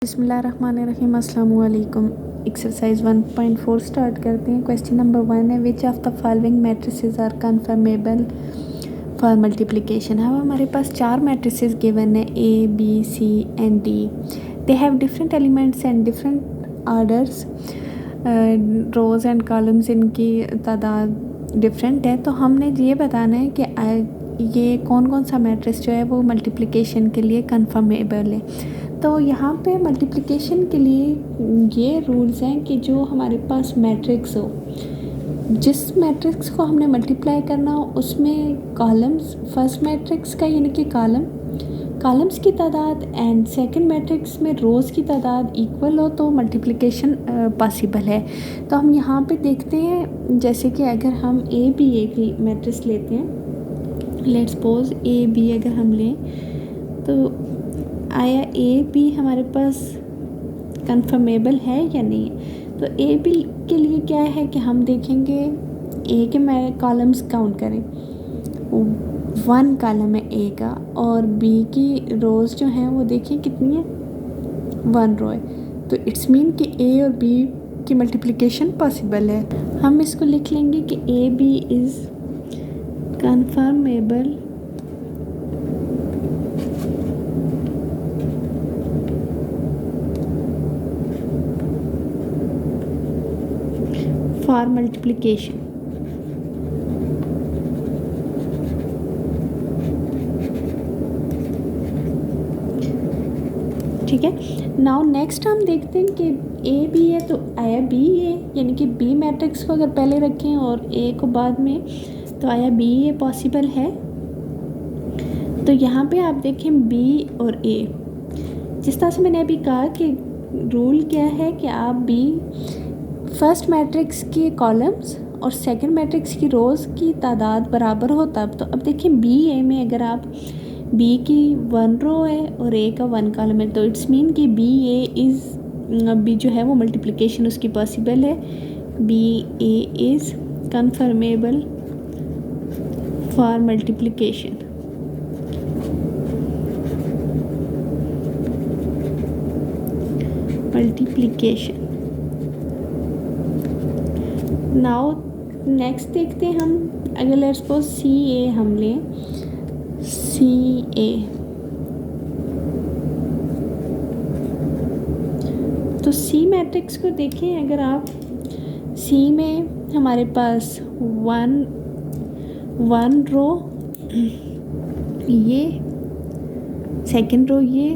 बिस्मिल्लाहिर्रहमानिर्रहीम अस्सलाम वालेकुम। एक्सरसाइज 1.4 स्टार्ट करते हैं। क्वेश्चन नंबर 1 है, which of the following matrices are confirmable for multiplication. अब हमारे पास 4 मैट्रिसेस गिवन है, A B C and D. They have different elements and different orders, rows and columns, इनकी तादाद डिफरेंट है। तो हमने ये बताना है कि ये कौन कौन सा मैट्रिक्स जो है वो मल्टीप्लिकेशन के लिए कन्फर्मेबल है। तो यहाँ पे मल्टीप्लिकेशन के लिए ये रूल्स हैं कि जो हमारे पास मैट्रिक्स हो, जिस मैट्रिक्स को हमने मल्टीप्लाई करना हो उसमें कॉलम्स, फर्स्ट मैट्रिक्स का यानी कि कॉलम्स की तादाद एंड सेकंड मैट्रिक्स में रोज़ की तादाद इक्वल हो तो मल्टीप्लिकेशन पॉसिबल है। तो हम यहाँ पे देखते हैं, जैसे कि अगर हम ए बी एक मैट्रिक्स लेते हैं, लेट्स सपोज ए बी अगर हम लें तो आया ए बी हमारे पास कन्फर्मेबल है या नहीं। तो ए बी के लिए क्या है कि हम देखेंगे ए के कॉलम्स काउंट करें, 1 कॉलम है ए का, और बी की रोज़ जो हैं वो देखिए कितनी है, 1 रो है। तो इट्स मीन कि ए और बी की मल्टीप्लिकेशन पॉसिबल है। हम इसको लिख लेंगे कि A B is conformable for multiplication. ठीक है। नाउ नेक्स्ट हम देखते हैं कि ए बी है तो आया बी ए, यानी कि बी मैट्रिक्स को अगर पहले रखें और ए को बाद में, तो आया बी ए पॉसिबल है। तो यहाँ पे आप देखें बी और ए, जिस तरह से मैंने अभी कहा कि रूल क्या है कि आप बी फर्स्ट मैट्रिक्स के कॉलम्स और सेकंड मैट्रिक्स की रोज़ की तादाद बराबर हो तब। तो अब देखिए बी ए में अगर आप बी की 1 रो है और ए का 1 कॉलम है, तो इट्स मीन कि बी ए इज़, बी जो है वो मल्टीप्लिकेशन उसकी पॉसिबल है। B A is conformable for multiplication. Now next देखते हैं हम, अगर लेट्स सपोज सी ए हम लें, सी ए, तो सी मैट्रिक्स को देखें, अगर आप सी में हमारे पास 1 रो ये, सेकंड रो ये,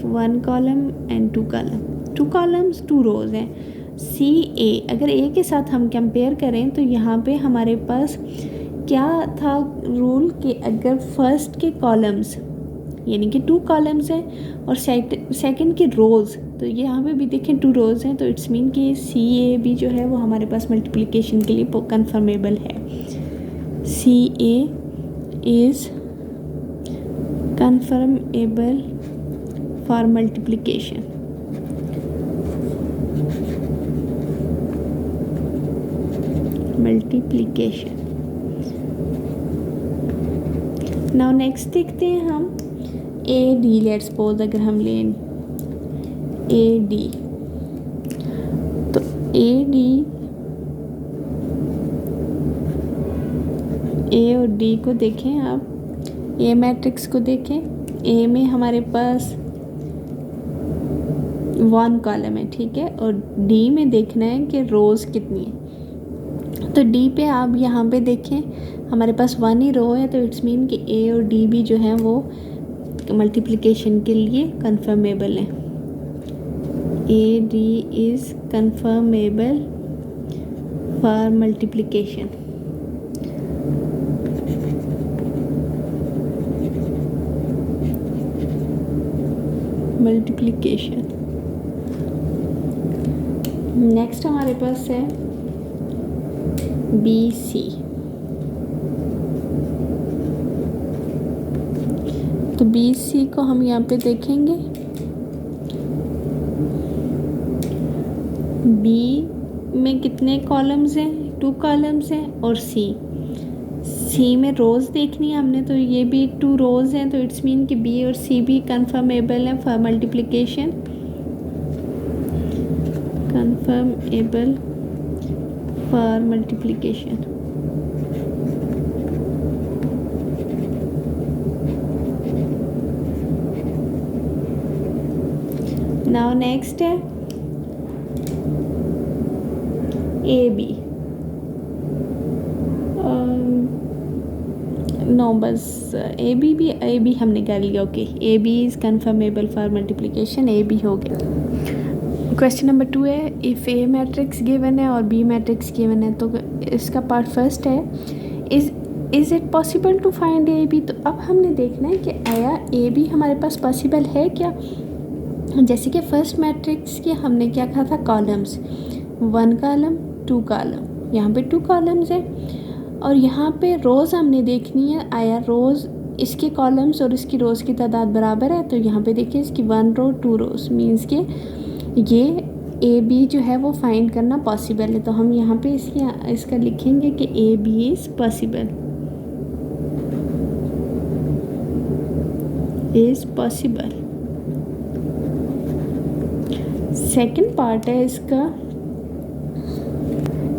1 कॉलम एंड 2 कॉलम, 2 कॉलम्स 2 रोज़ हैं। सी ए अगर ए के साथ हम कंपेयर करें तो यहाँ पे हमारे पास क्या था रूल कि अगर फर्स्ट के कॉलम्स यानी कि 2 कॉलम्स हैं और सेकंड की रोज़, तो यहाँ पे भी देखें 2 रोज़ हैं, तो इट्स मीन कि सी ए भी जो है वो हमारे पास मल्टीप्लिकेशन के लिए कन्फर्मेबल है। C A is conformable for multiplication. Now next देखते हैं हम ए डी, लेट्स सपोज अगर हम लें ए डी, तो ए डी, ए और डी को देखें आप, ए मैट्रिक्स को देखें, ए में हमारे पास 1 कॉलम है, ठीक है, और डी में देखना है कि रोज़ कितनी है। तो डी पे आप यहाँ पे देखें हमारे पास 1 ही रो है, तो इट्स मीन कि ए और डी भी जो है वो मल्टीप्लिकेशन के लिए कन्फर्मेबल है। A D is conformable for multiplication. Next हमारे पास है बी सी। तो बी सी को हम यहाँ पे देखेंगे, बी में कितने कॉलम्स हैं, 2 कॉलम्स हैं, और सी में रोज़ देखनी है हमने, तो ये भी 2 रोज़ हैं, तो इट्स मीन कि बी और सी भी कन्फर्मेबल है for multiplication. confirmable for multiplication. Now next है AB. नो बस ए बी हमने कर लिया. Okay, A B is conformable for multiplication. A B हो गया. क्वेश्चन नंबर 2 है, इफ़ ए मैट्रिक्स गिवन है और बी मैट्रिक्स गिवन है, तो इसका पार्ट फर्स्ट है, is it possible to find A B. तो अब हमने देखना है कि आया ए बी हमारे पास पॉसिबल है क्या. जैसे कि फर्स्ट मैट्रिक्स की हमने क्या कहा था, कॉलम्स, 1 कॉलम 2 कॉलम, यहाँ पे 2 कॉलम्स है और यहाँ पे रोज़ हमने देखनी है. आया रोज़ इसके कॉलम्स और इसकी रोज़ की तादाद बराबर है. तो यहाँ पे देखिए इसकी 1 रो 2 रोज़ मीन्स के ये ए बी जो है वो फाइंड करना पॉसिबल है. तो हम यहाँ पे इसका लिखेंगे कि A B is possible, is possible. Second part है इसका,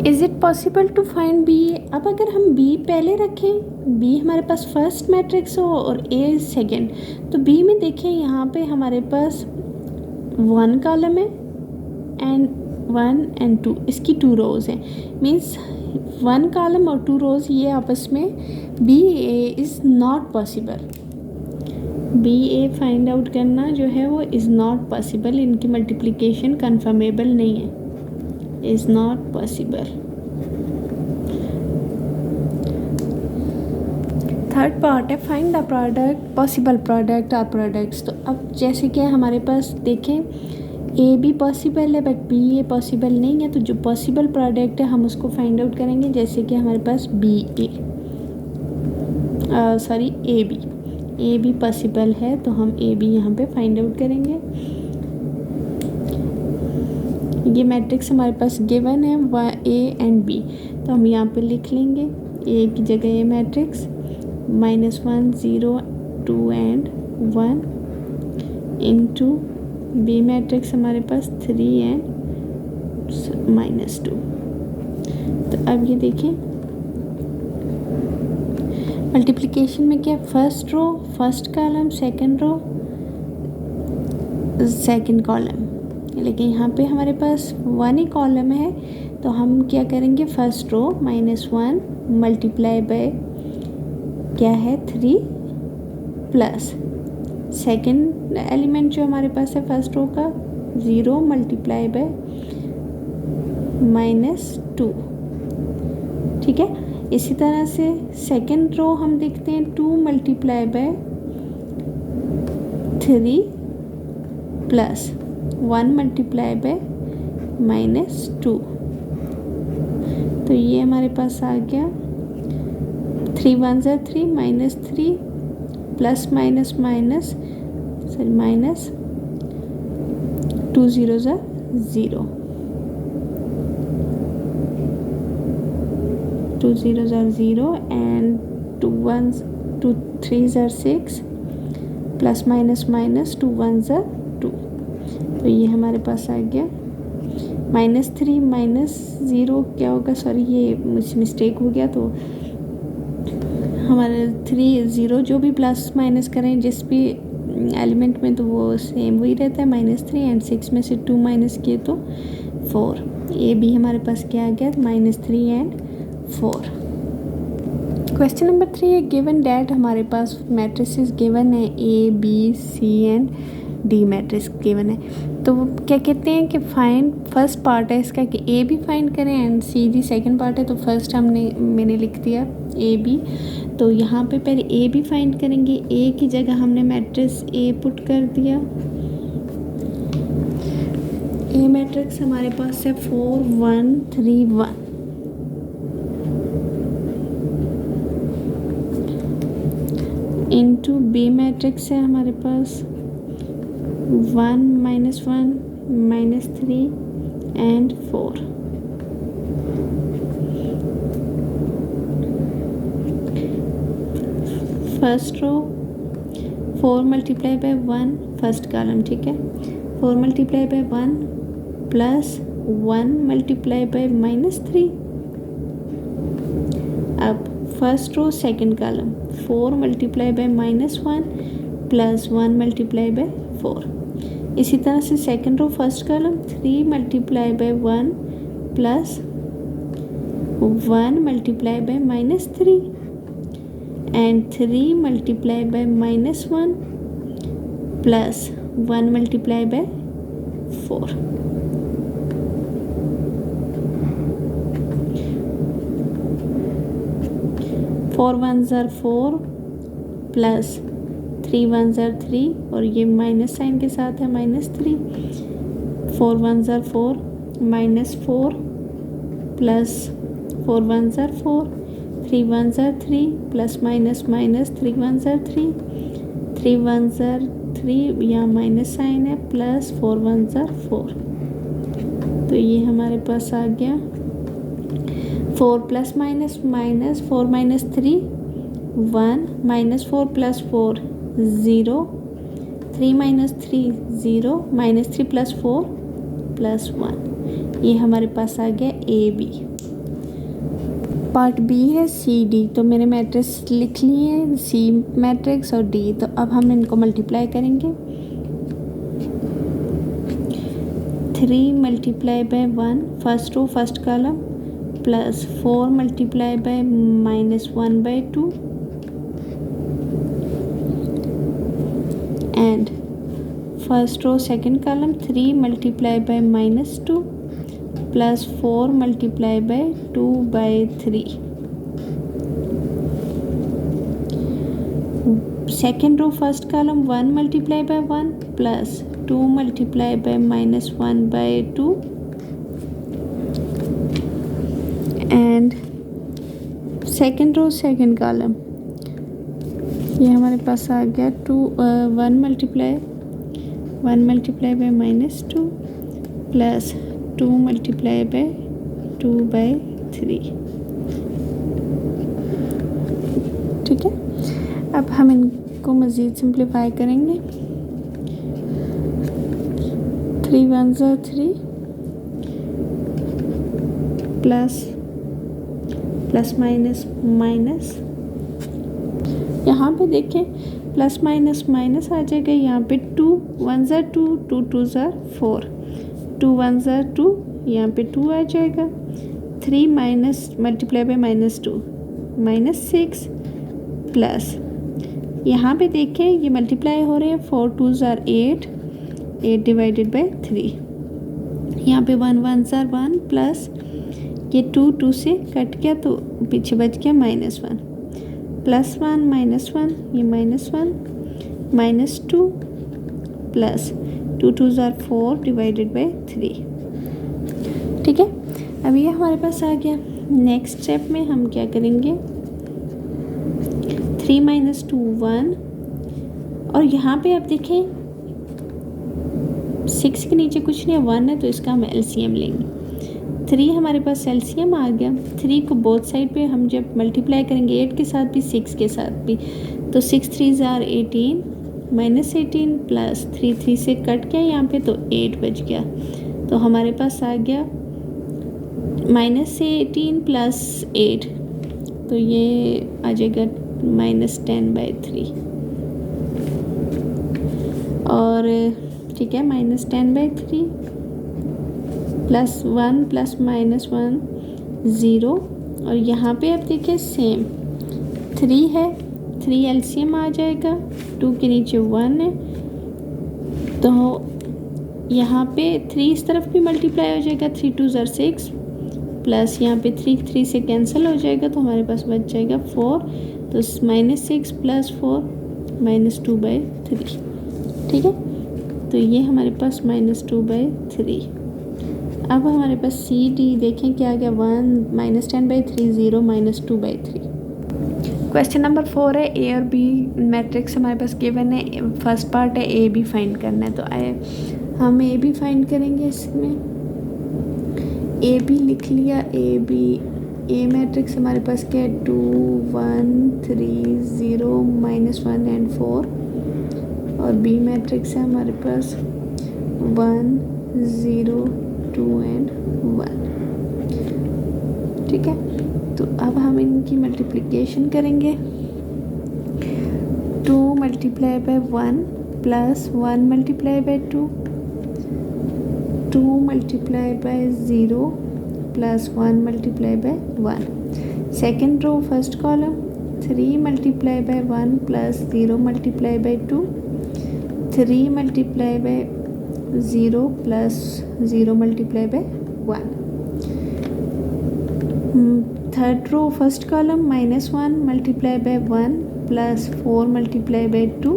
is it possible to find B. अब अगर हम बी पहले रखें, बी हमारे पास फर्स्ट मैट्रिक्स हो और ए सेकेंड, तो बी में देखें यहाँ पे हमारे पास 1 कॉलम है एंड 1 एंड 2, इसकी 2 रोज़ हैं. मीन्स 1 कॉलम और 2 रोज़ ये आपस में B A is not possible. B A find out करना जो है वो इज़ नॉट पॉसिबल. इनकी मल्टीप्लिकेशन कन्फर्मेबल नहीं है, is not possible. Third part है, find the product, possible product और प्रोडक्ट्स. तो अब जैसे कि हमारे पास देखें ए बी पॉसिबल है बट बी ए पॉसिबल नहीं है, तो जो पॉसिबल प्रोडक्ट है हम उसको फाइंड आउट करेंगे. जैसे कि हमारे पास B A sorry A B possible है, तो हम ए बी यहाँ पे फाइंड आउट करेंगे. ये मैट्रिक्स हमारे पास गिवन है ए एंड बी, तो हम यहाँ पे लिख लेंगे ए की जगह A matrix -1 0 2 and 1 into B matrix हमारे पास 3 एंड -2. तो अब ये देखें मल्टीप्लिकेशन में क्या, first row first column, second row second column, लेकिन यहाँ पे हमारे पास 1 ही कॉलम है. तो हम क्या करेंगे, फर्स्ट रो -1 मल्टीप्लाई बाय क्या है 3 प्लस सेकंड एलिमेंट जो हमारे पास है फर्स्ट रो का 0 मल्टीप्लाई बाय -2. ठीक है. इसी तरह से सेकंड रो हम देखते हैं 2 multiply by 3 plus 1 multiply by -2. तो ये हमारे पास आ गया 3 1 ज़ा 3 -3 plus minus minus sorry minus 2 0 ज़ा 0 2 0 ज़ा 0 एंड 2 1 2 3 ज़ा 6 प्लस माइनस माइनस 2 1 ज़ा 2. तो ये हमारे पास आ गया -3 -0 क्या होगा, सॉरी ये मुझसे मिस्टेक हो गया. तो हमारे 3 0 जो भी प्लस माइनस करें जिस भी एलिमेंट में, तो वो सेम वही रहता है -3 एंड 6 में से 2 माइनस किए तो 4. ए बी हमारे पास क्या आ गया, -3 एंड 4. क्वेश्चन नंबर 3 है, गिवन डैट हमारे पास मैट्रिसेस गिवन है A B C and D matrix given है. तो वो क्या कहते हैं कि फाइंड, फर्स्ट पार्ट है इसका कि ए बी फाइंड करें and C D second part है. तो फर्स्ट मैंने लिख दिया ए बी. तो यहाँ पे पहले ए बी फाइंड करेंगे. ए की जगह हमने मैट्रिक्स ए पुट कर दिया. ए मैट्रिक्स हमारे पास है 4 1 3 1. इंटू बी मैट्रिक्स है हमारे पास 1 -1 -3 and 4. First row 4 multiply by 1 first column, ठीक है. 4 multiply by 1 plus 1 multiply by -3। अब first row second column 4 multiply by -1 plus 1 multiply by 4। इसी तरह से second row first column 3 multiply by 1 plus 1 multiply by -3 and 3 multiply by -1 plus 1 multiply by 4। Four one ज़ार 4 plus 3 one ज़ार 3 और ये minus sign के साथ है -3। 4 वन ज़ार 4 -4 प्लस 4 वन ज़ार 4 3 वन ज़ार 3 प्लस माइनस 3 वन ज़ार 3 3 वन ज़ार 3 यहाँ माइनस साइन है प्लस 4 वन ज़ार 4। तो ये हमारे पास आ गया 4 plus minus 4 minus 3 1 -4 plus 4 0 3 minus 3 0 -3 plus 4 plus 1। ये हमारे पास आ गया AB। पार्ट बी है CD। तो मैंने मैट्रिक्स लिख लिए हैं C मैट्रिक्स और D। तो अब हम इनको मल्टीप्लाई करेंगे। 3 multiply by 1 first row first column plus 4 multiply by -1/2 and first row second column 3 multiply by -2 plus 4 multiply by 2/3। Second row first column 1 multiply by 1 plus 2 multiply by -1/2 and second row second column ये हमारे पास आ गया 1 multiply by -2 plus 2 multiply by 2/3। ठीक है, अब हम इनको मज़ीद सिंप्लीफाई करेंगे। 3 वन ज़ार 3 प्लस माइनस यहाँ पे देखें प्लस माइनस आ जाएगा। यहाँ पे 2 वन ज़ार 2 2 2 ज़ार 4 2 वन ज़ार 2 यहाँ पे 2 आ जाएगा। 3 माइनस मल्टीप्लाई बाय -2 -6 प्लस यहाँ पे देखें ये मल्टीप्लाई हो रहे हैं 4 2 ज़ार 8 डिवाइडेड बाय 3। यहाँ पे 1 वन ज़ार 1 प्लस ये 2 2 से कट गया तो पीछे बच गया -1 प्लस 1 -1 ये -1 -2 प्लस 2 2 ज़ार 4 डिवाइडेड बाय 3। ठीक है, अब ये हमारे पास आ गया। नेक्स्ट स्टेप में हम क्या करेंगे 3 - 2 1 और यहाँ पे आप देखें 6 के नीचे कुछ नहीं है 1 है तो इसका हम एलसीएम लेंगे। 3 हमारे पास एलसीएम आ गया। 3 को बोथ साइड पे हम जब मल्टीप्लाई करेंगे 8 के साथ भी 6 के साथ भी तो 6 3 ज़ार 18 -18 प्लस 3 3 से कट गया यहाँ पे तो 8 बच गया। तो हमारे पास आ गया -18 प्लस 8 तो ये आ जाएगा -10/3 और ठीक है -10/3 प्लस 1 प्लस -1 0 और यहाँ पे आप देखिए सेम 3 है 3 एलसीएम आ जाएगा 2 के नीचे 1 है तो यहाँ पे 3 इस तरफ भी मल्टीप्लाई हो जाएगा 3 2 ज़ार 6 प्लस यहाँ पे 3 से कैंसिल हो जाएगा तो हमारे पास बच जाएगा 4 तो -6 प्लस 4 -2/3। ठीक है, तो ये हमारे पास -2/3। अब हमारे पास CD देखें क्या आ गया 1 -10/3 0 -2/3। क्वेश्चन नंबर 4 है A और B मैट्रिक्स हमारे पास गिवन है। फर्स्ट पार्ट है AB फाइंड करना है तो हम AB फाइंड करेंगे। इसमें AB लिख लिया। A मैट्रिक्स हमारे पास क्या है 2 1 3 0 -1 एंड 4 और B मैट्रिक्स है हमारे पास 1 0 2 एंड 1। ठीक है, तो अब हम इनकी मल्टीप्लिकेशन करेंगे। 2 multiply by 1 plus 1 multiply by 2, 2 multiply by 0 plus 1 multiply by 1। Second row first column 3 multiply by 1 plus 0 multiply by 2, 3 multiply by 0 plus 0 multiply by 1। Third row first column -1 multiply by 1 plus 4 multiply by 2,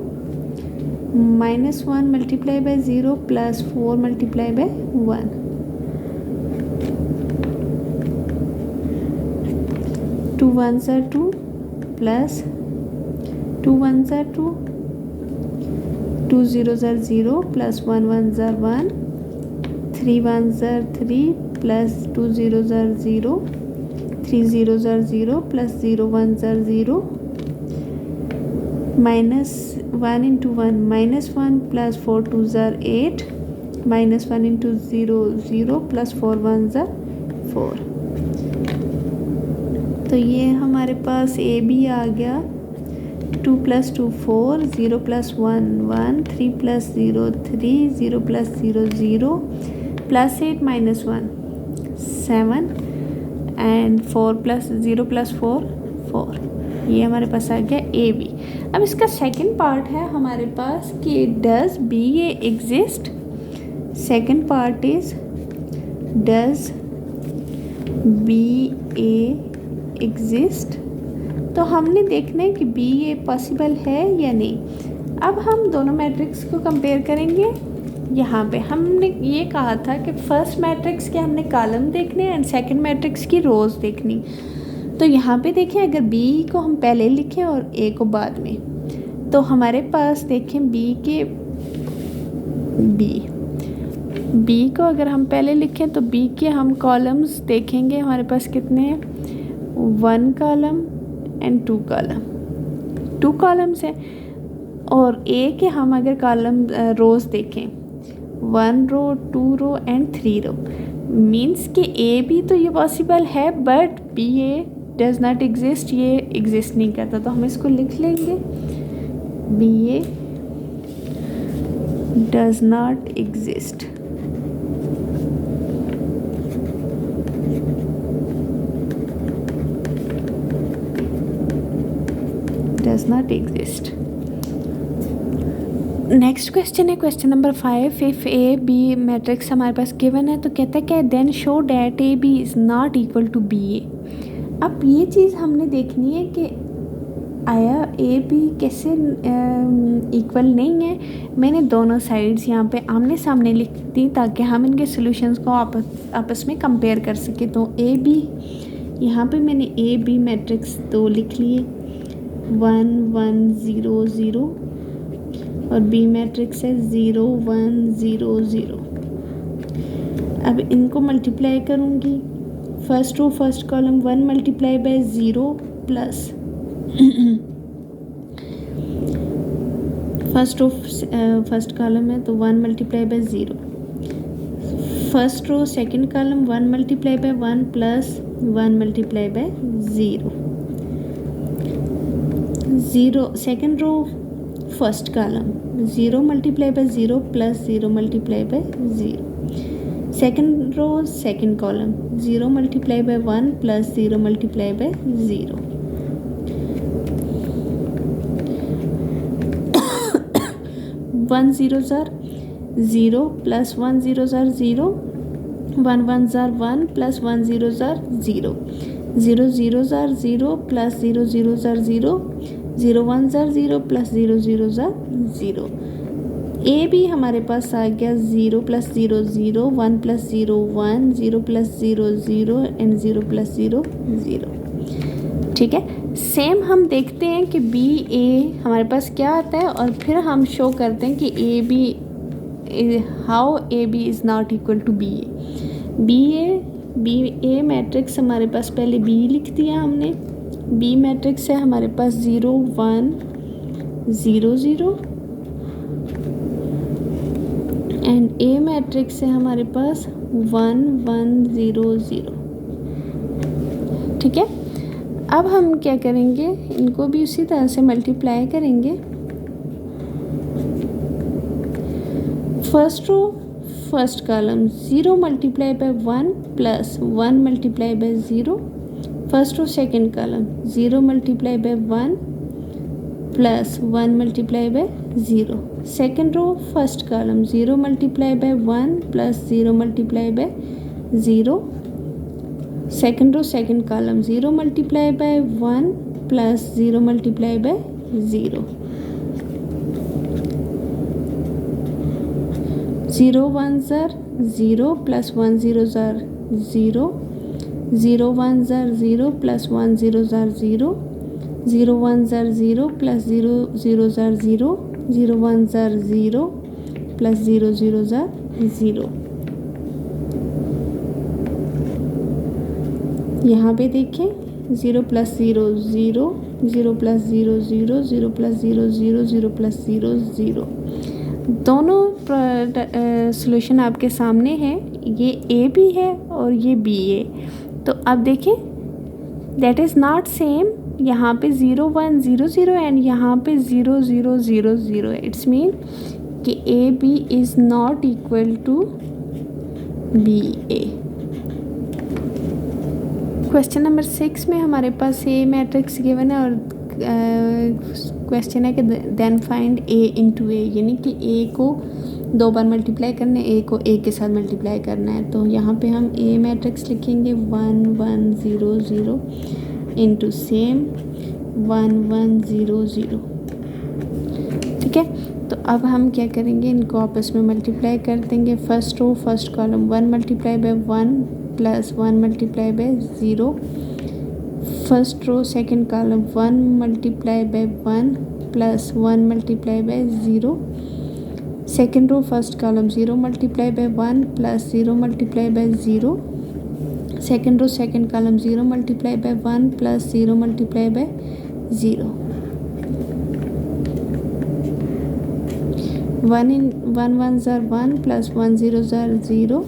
-1 multiply by 0 plus 4 multiply by 1। 2 1s are 2 plus 2 1s are 2, 2 0s are 0 plus 1 1s are 1, 3 1s are 3 plus 2 0s are 0, 3 0s are 0 plus 0 1s are 0, -1 into 1 -1 plus 4 2s are 8, -1 into 0 0 plus 4 1s are 4। तो ये हमारे पास A B आ गया। 2 + 2 4, 0 + 1 1, 3 + 0 3, 0 + 0 0, plus 8 -1 7 and 4 + 0 + 4 4। ये हमारे पास आ गया A B. अब इसका सेकंड पार्ट है हमारे पास कि does B A exist. Second part is does B A exist. तो हमने देखना है कि बी ए पॉसिबल है या नहीं। अब हम दोनों मैट्रिक्स को कंपेयर करेंगे। यहाँ पे हमने ये कहा था कि फर्स्ट मैट्रिक्स के हमने कॉलम देखने एंड सेकंड मैट्रिक्स की रोज देखनी। तो यहाँ पे देखें, अगर बी को हम पहले लिखें और ए को बाद में, तो हमारे पास देखें बी को अगर हम पहले लिखें तो बी के हम कॉलम्स देखेंगे। हमारे पास कितने हैं? 1 कॉलम एंड 2 कॉलम, 2 कॉलम्स हैं। और ए के हम अगर कॉलम रोज देखें 1 रो 2 रो एंड 3 रो, मीन्स कि ए बी तो ये पॉसिबल है but B A does not exist, ये एग्जिस्ट नहीं करता। तो हम इसको लिख लेंगे B A does not exist. does not exist। Next question है question number 5। If A B matrix हमारे पास गिवन है तो कहता है क्या then show that A B is not equal to B A. अब ये चीज़ हमने देखनी है कि आया ए बी कैसे इक्वल नहीं है। मैंने दोनों साइड्स यहाँ पे आमने सामने लिख दी ताकि हम इनके सॉल्यूशंस को आपस में कंपेयर कर सके। तो ए बी, यहाँ पे मैंने ए बी मैट्रिक्स 2 लिख लिए, 1 1 0 0, और बी मैट्रिक्स है 0 1 0 0। अब इनको मल्टीप्लाई करूँगी। First row first column 1 multiply by 0 plus first row first column है तो 1 multiply by 0। First row second column 1 multiply by 1 plus 1 multiply by 0। 0 second row first column 0 multiply by 0 plus 0 multiply by 0। Second row second column 0 multiply by 1 plus 0 multiply by 0। 1 zeros are 0 plus 1 zeros are 0, 1 ones are 1 plus 1 zeros are 0, 0 zeros are 0 plus 0 zeros are 0, 0 ones are 0 plus 0 zeros are 0। ए भी हमारे पास आ गया 0 plus 0 0, 1 plus 0 1, 0 plus 0 0 and 0 plus 0 0। ठीक है, same हम देखते हैं कि बी ए हमारे पास क्या आता है और फिर हम शो करते हैं कि A B how A B is not equal to B A. B A matrix हमारे पास पहले बी लिख दिया हमने। बी मैट्रिक्स है हमारे पास 0 1 0 0 एंड ए मैट्रिक्स है हमारे पास 1 1 0 0। ठीक है, अब हम क्या करेंगे, इनको भी उसी तरह से मल्टीप्लाई करेंगे। First row first column 0 multiply by 1 plus 1 multiply by 0। First row second column 0 multiply by 1 plus 1 multiply by 0। Second row first column 0 multiply by 1 plus 0 multiply by 0। Second row second column 0 multiply by 1 plus 0 multiply by 0। 0 1 ज़र 0 plus 1 0 ज़र 0। 0 1 ज़र 0 plus 1 0 ज़र 0। 0 1 ज़र 0 plus 0 0 ज़र 0। 0 1 ज़र 0 plus 0 0 ज़र 0। यहाँ पे देखें 0 प्लस 0 0, 0 प्लस 0 0, 0 प्लस 0 0, 0 प्लस 0 0। दोनों सॉल्यूशन आपके सामने है, ये ए भी है और ये बी है। तो अब देखें दैट इज़ नॉट सेम, यहाँ पे 0 1 0 0 एंड यहाँ पे 0 0 0 0 है। इट्स मीन कि A B is not equal to B A. Question number 6 में हमारे पास ए मैट्रिक्स गिवन है और क्वेश्चन है कि देन फाइंड ए इंटू ए, यानी कि ए को 2 बार मल्टीप्लाई करना है, ए को ए के साथ मल्टीप्लाई करना है। तो यहाँ पे हम ए मैट्रिक्स लिखेंगे 1 1 0 0 इंटू सेम 1 1 0 0। ठीक है, तो अब हम क्या करेंगे, इनको आपस में मल्टीप्लाई कर देंगे। First row first column 1 multiply by 1 plus 1 multiply by 0। First row second column 1 multiply by 1 plus 1 multiply by 0। Second row first column 0 multiply by 1 plus 0 multiply by 0। Second row second column 0 multiply by 1 plus 0 multiply by 0। 1 1 ज़र 1 plus 1 0 ज़र 0।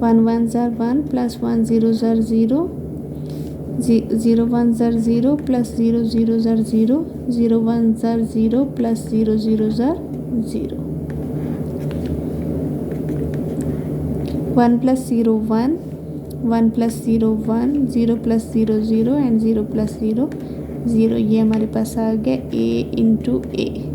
1 1 ज़र 1 plus 1 0 ज़र 0। 0 1 ज़र 0 plus 0 0 ज़र 0। 0 1 ज़र 0 plus 0 0 ज़र 0। 1 plus 0 1, 1 plus 0 1, 0 plus 0 0 and 0 plus 0 0। ये हमारे पास आ गया ए इंटू ए।